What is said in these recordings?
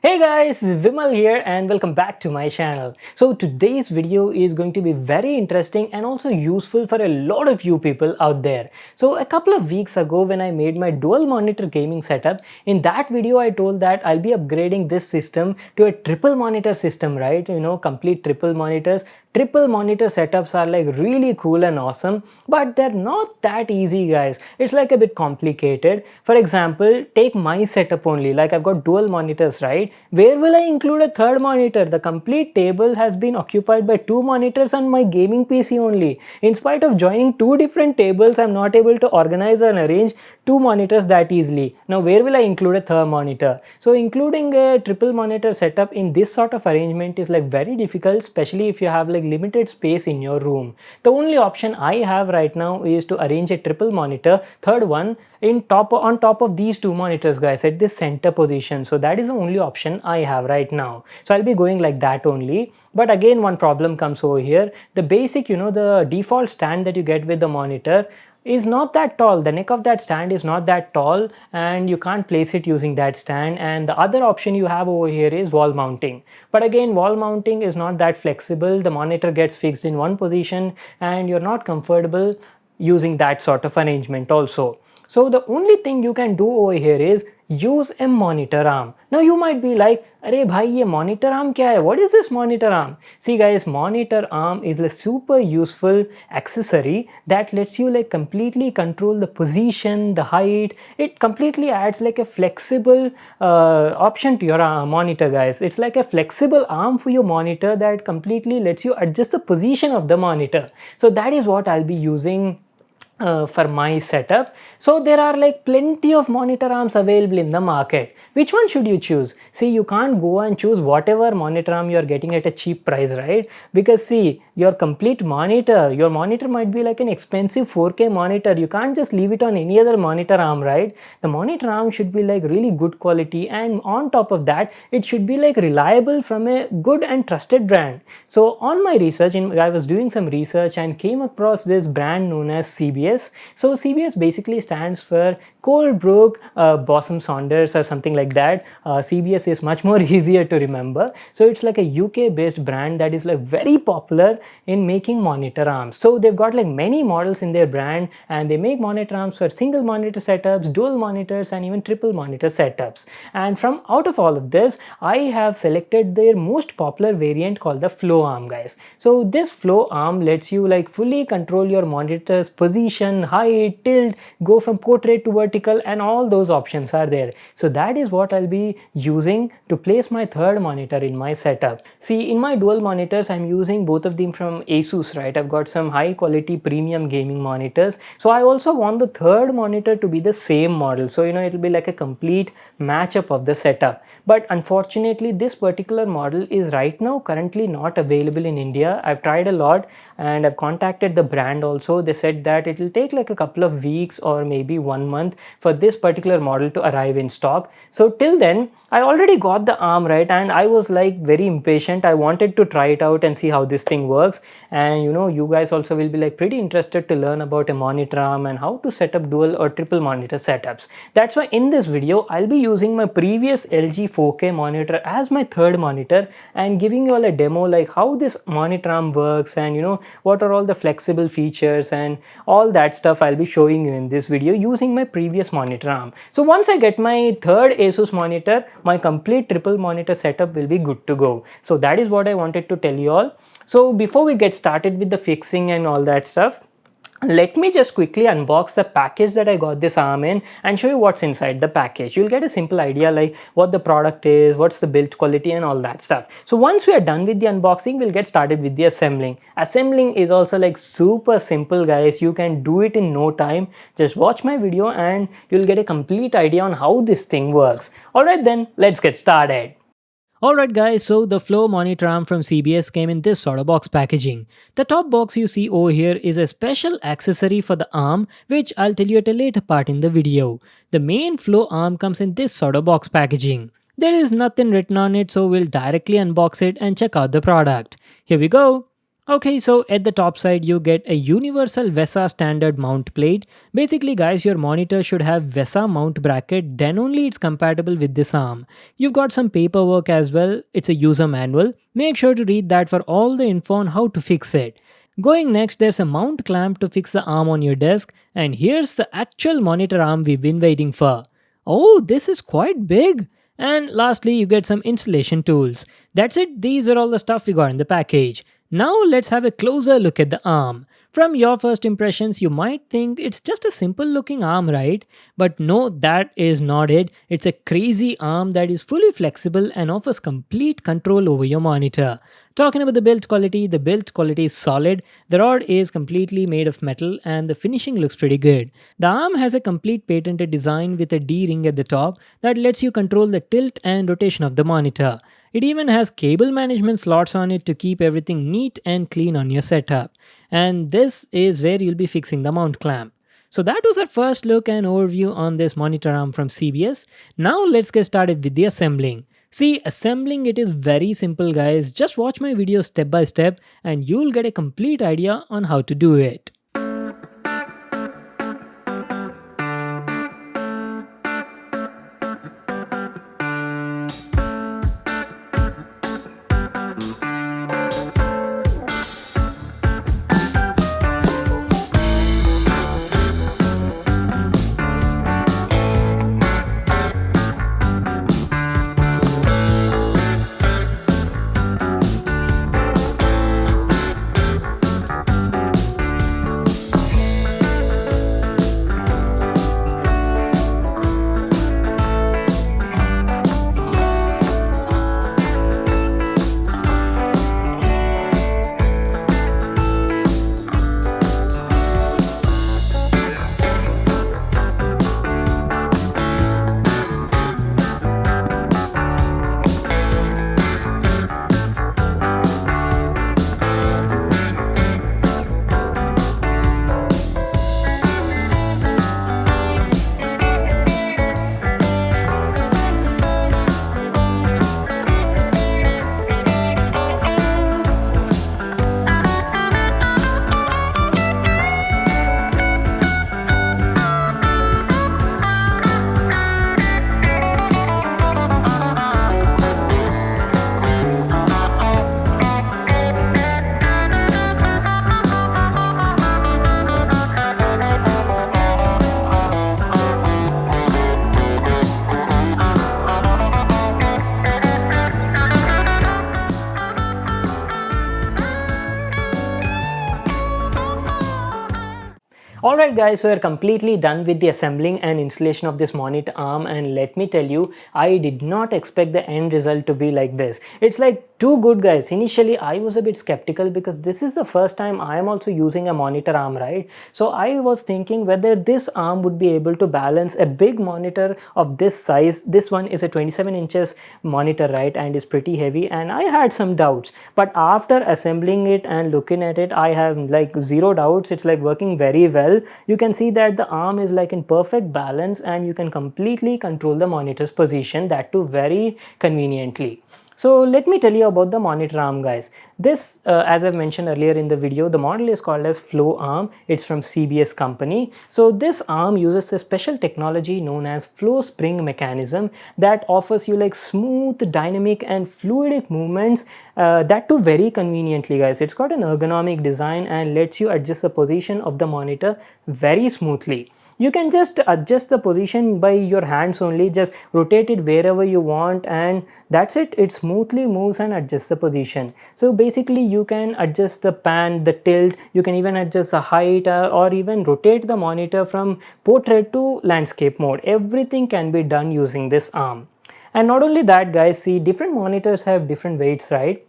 Hey guys, Vimal here and welcome back to my channel. So today's video is going to be very interesting and also useful for a lot of you people out there. So a couple of weeks ago when I made my dual monitor gaming setup, in that video I told that I'll be upgrading this system to a triple monitor system, right? Complete triple monitors. Triple monitor setups are like really cool and awesome, but they're not that easy, guys. It's like a bit complicated. For example, take my setup only, like I've got dual monitors, right? Where will I include a third monitor? The complete table has been occupied by two monitors and my gaming PC only. In spite of joining two different tables, I'm not able to organize and arrange two monitors that easily. Now where will I include a third monitor? So including a triple monitor setup in this sort of arrangement is like very difficult, especially if you have like limited space in your room. The only option I have right now is to arrange a triple monitor, third one on top of these two monitors, guys, at this center position. So that is the only option I have right now. So I'll be going like that only. But again, one problem comes over here. The basic, the default stand that you get with the monitor is not that tall. The neck of that stand is not that tall and you can't place it using that stand. And the other option you have over here is wall mounting. But again, wall mounting is not that flexible. The monitor gets fixed in one position and you're not comfortable using that sort of arrangement also. So the only thing you can do over here is use a monitor arm. Now you might be like, "Arey bhai, ye monitor arm kya hai? What is this monitor arm?" See guys, monitor arm is a super useful accessory that lets you like completely control the position, the height. It completely adds like a flexible option to your monitor, guys. It's like a flexible arm for your monitor that completely lets you adjust the position of the monitor. So that is what I'll be using for my setup. So there are like plenty of monitor arms available in the market. Which one should you choose? See, you can't go and choose whatever monitor arm you're getting at a cheap price, right? Because see, your monitor might be like an expensive 4K monitor. You can't just leave it on any other monitor arm, right? The monitor arm should be like really good quality, and on top of that it should be like reliable from a good and trusted brand. So on my research, I was doing some research and came across this brand known as CBS. So CBS basically stands for Colebrook Bosom Saunders or something like that. CBS is much more easier to remember. So it's like a UK based brand that is like very popular in making monitor arms. So they've got like many models in their brand and they make monitor arms for single monitor setups, dual monitors and even triple monitor setups. And from out of all of this, I have selected their most popular variant called the flow arm, guys. So this flow arm lets you like fully control your monitor's position, height, tilt, go from portrait to vertical, and all those options are there. So that is what I'll be using to place my third monitor in my setup. See, in my dual monitors, I'm using both of them from Asus, right? I've got some high quality premium gaming monitors. So I also want the third monitor to be the same model. So, it'll be like a complete matchup of the setup. But unfortunately, this particular model is right now currently not available in India. I've tried a lot and I've contacted the brand also. They said that it will take like a couple of weeks or maybe 1 month for this particular model to arrive in stock. So till then, I already got the arm, right, and I was like very impatient. I wanted to try it out and see how this thing works. And you guys also will be like pretty interested to learn about a monitor arm and how to set up dual or triple monitor setups. That's why in this video I'll be using my previous LG 4K monitor as my third monitor and giving you all a demo like how this monitor arm works and what are all the flexible features and all that stuff I'll be showing you in this video using my previous monitor arm. So once I get my third Asus monitor, my complete triple monitor setup will be good to go. So that is what I wanted to tell you all. So before we get started with the fixing and all that stuff, let me just quickly unbox the package that I got this arm in and show you what's inside the package. You'll get a simple idea like what the product is, what's the build quality and all that stuff. So once we are done with the unboxing, we'll get started with the assembling. Assembling is also like super simple, guys. You can do it in no time. Just watch my video and you'll get a complete idea on how this thing works. Alright then, let's get started. Alright guys, so the Flow monitor arm from CBS came in this sort of box packaging. The top box you see over here is a special accessory for the arm, which I'll tell you at a later part in the video. The main Flow arm comes in this sort of box packaging. There is nothing written on it, so we'll directly unbox it and check out the product. Here we go. Okay, so at the top side, you get a universal VESA standard mount plate. Basically, guys, your monitor should have VESA mount bracket, then only it's compatible with this arm. You've got some paperwork as well, it's a user manual. Make sure to read that for all the info on how to fix it. Going next, there's a mount clamp to fix the arm on your desk, and here's the actual monitor arm we've been waiting for. Oh, this is quite big! And lastly, you get some installation tools. That's it, these are all the stuff we got in the package. Now let's have a closer look at the arm. From your first impressions, you might think it's just a simple looking arm, right? But no, that is not it. It's a crazy arm that is fully flexible and offers complete control over your monitor. Talking about the build quality is solid. The rod is completely made of metal and the finishing looks pretty good. The arm has a complete patented design with a D-ring at the top that lets you control the tilt and rotation of the monitor. It even has cable management slots on it to keep everything neat and clean on your setup. And this is where you'll be fixing the mount clamp. So that was our first look and overview on this monitor arm from CBS. Now let's get started with the assembling. See, assembling it is very simple, guys. Just watch my video step by step and you'll get a complete idea on how to do it. Alright guys, so we're completely done with the assembling and installation of this monitor arm, and let me tell you, I did not expect the end result to be like this. It's like too good, guys. Initially I was a bit skeptical because this is the first time I am also using a monitor arm, right? So I was thinking whether this arm would be able to balance a big monitor of this size. This one is a 27 inches monitor, right, and is pretty heavy, and I had some doubts. But after assembling it and looking at it, I have like zero doubts. It's like working very well. You can see that the arm is like in perfect balance and you can completely control the monitor's position, that too very conveniently. So let me tell you about the monitor arm, guys. This, as I've mentioned earlier in the video, the model is called as Flow Arm. It's from CBS company. So this arm uses a special technology known as flow spring mechanism that offers you like smooth, dynamic and fluidic movements, that too very conveniently, guys. It's got an ergonomic design and lets you adjust the position of the monitor very smoothly. You can just adjust the position by your hands only, just rotate it wherever you want, and that's it. It smoothly moves and adjusts the position. So basically you can adjust the pan, the tilt, you can even adjust the height, or even rotate the monitor from portrait to landscape mode. Everything can be done using this arm. And not only that, guys, see, different monitors have different weights, right?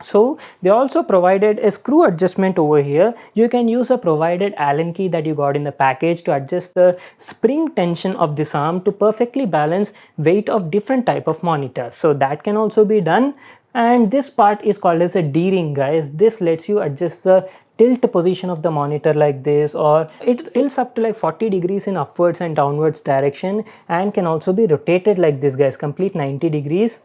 So they also provided a screw adjustment over here. You can use a provided Allen key that you got in the package to adjust the spring tension of this arm to perfectly balance weight of different type of monitors. So that can also be done. And this part is called as a D-ring, guys. This lets you adjust the tilt position of the monitor like this, or it tilts up to like 40 degrees in upwards and downwards direction, and can also be rotated like this, guys, complete 90 degrees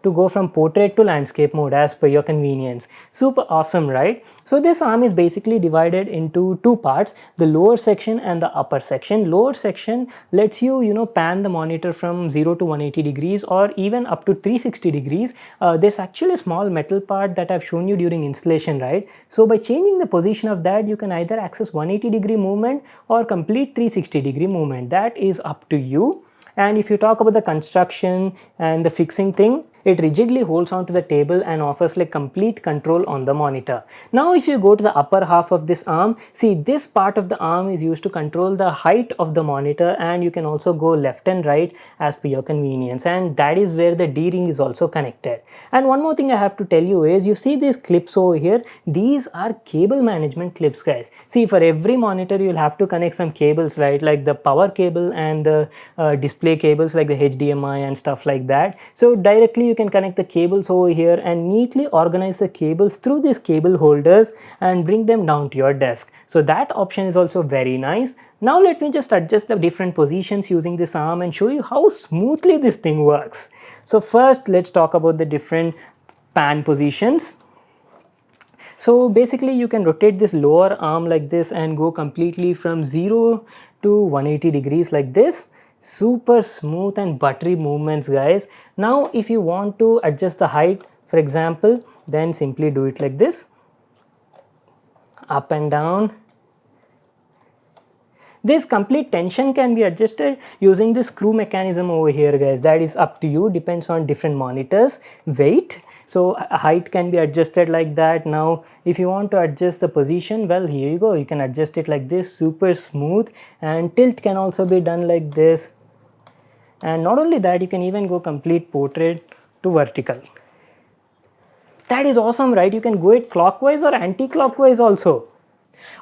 to go from portrait to landscape mode as per your convenience. Super awesome, right? So this arm is basically divided into two parts, the lower section and the upper section. Lower section lets you, pan the monitor from 0 to 180 degrees or even up to 360 degrees. There's actually a small metal part that I've shown you during installation, right? So by changing the position of that, you can either access 180-degree movement or complete 360-degree movement. That is up to you. And if you talk about the construction and the fixing thing, it rigidly holds onto the table and offers like complete control on the monitor. Now if you go to the upper half of this arm, see, this part of the arm is used to control the height of the monitor, and you can also go left and right as per your convenience, and that is where the D-ring is also connected. And one more thing I have to tell you is, you see these clips over here, these are cable management clips, guys. See, for every monitor you'll have to connect some cables, right, like the power cable and the display cables like the HDMI and stuff like that. So directly you can connect the cables over here and neatly organize the cables through these cable holders and bring them down to your desk. So that option is also very nice. Now let me just adjust the different positions using this arm and show you how smoothly this thing works. So first let's talk about the different pan positions. So basically you can rotate this lower arm like this and go completely from 0 to 180 degrees like this. Super smooth and buttery movements, guys. Now if you want to adjust the height, for example, then simply do it like this, up and down. This complete tension can be adjusted using this screw mechanism over here, guys. That is up to you, depends on different monitors. Weight, so height can be adjusted like that. Now if you want to adjust the position, well, here you go, you can adjust it like this, super smooth. And tilt can also be done like this. And not only that, you can even go complete portrait to vertical. That is awesome, right? You can go it clockwise or anti-clockwise also.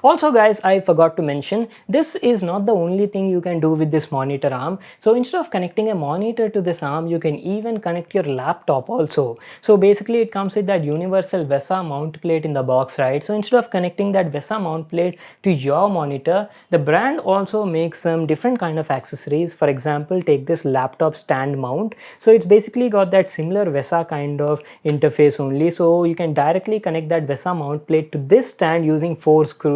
Also guys, I forgot to mention, this is not the only thing you can do with this monitor arm. So instead of connecting a monitor to this arm, you can even connect your laptop also. So basically it comes with that universal VESA mount plate in the box, right? So instead of connecting that VESA mount plate to your monitor, the brand also makes some different kind of accessories. For example, take this laptop stand mount. So it's basically got that similar VESA kind of interface only. So you can directly connect that VESA mount plate to this stand using 4 screws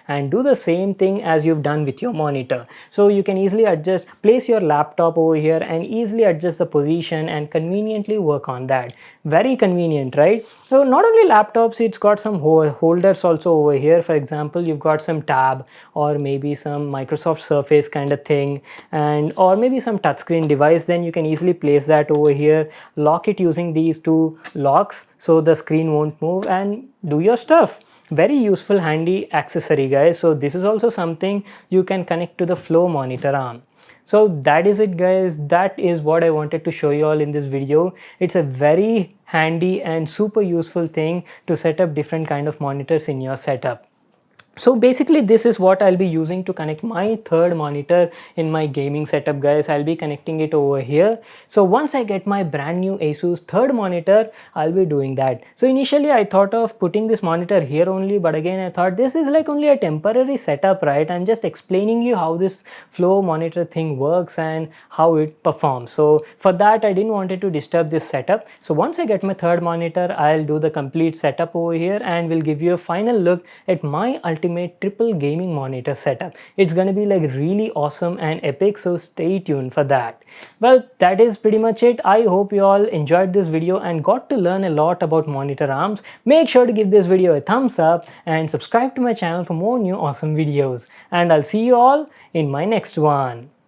and do the same thing as you've done with your monitor. So you can easily adjust, place your laptop over here and easily adjust the position and conveniently work on that. Very convenient, right? So not only laptops, it's got some holders also over here. For example, you've got some tab or maybe some Microsoft Surface kind of thing, and or maybe some touchscreen device. Then you can easily place that over here, lock it using these two locks so the screen won't move, and do your stuff. Very useful, handy accessory, guys. So this is also something you can connect to the Flow monitor arm. So that is it, guys. That is what I wanted to show you all in this video. It's a very handy and super useful thing to set up different kind of monitors in your setup. So basically this is what I'll be using to connect my third monitor in my gaming setup, guys. I'll be connecting it over here. So once I get my brand new Asus third monitor, I'll be doing that. So initially I thought of putting this monitor here only, but again I thought this is like only a temporary setup, right? I'm just explaining you how this Flow monitor thing works and how it performs. So for that I didn't want it to disturb this setup. So once I get my third monitor, I'll do the complete setup over here and will give you a final look at my ultimate triple gaming monitor setup. It's gonna be like really awesome and epic, so stay tuned for that. Well, that is pretty much it. I hope you all enjoyed this video and got to learn a lot about monitor arms. Make sure to give this video a thumbs up and subscribe to my channel for more new awesome videos. And I'll see you all in my next one.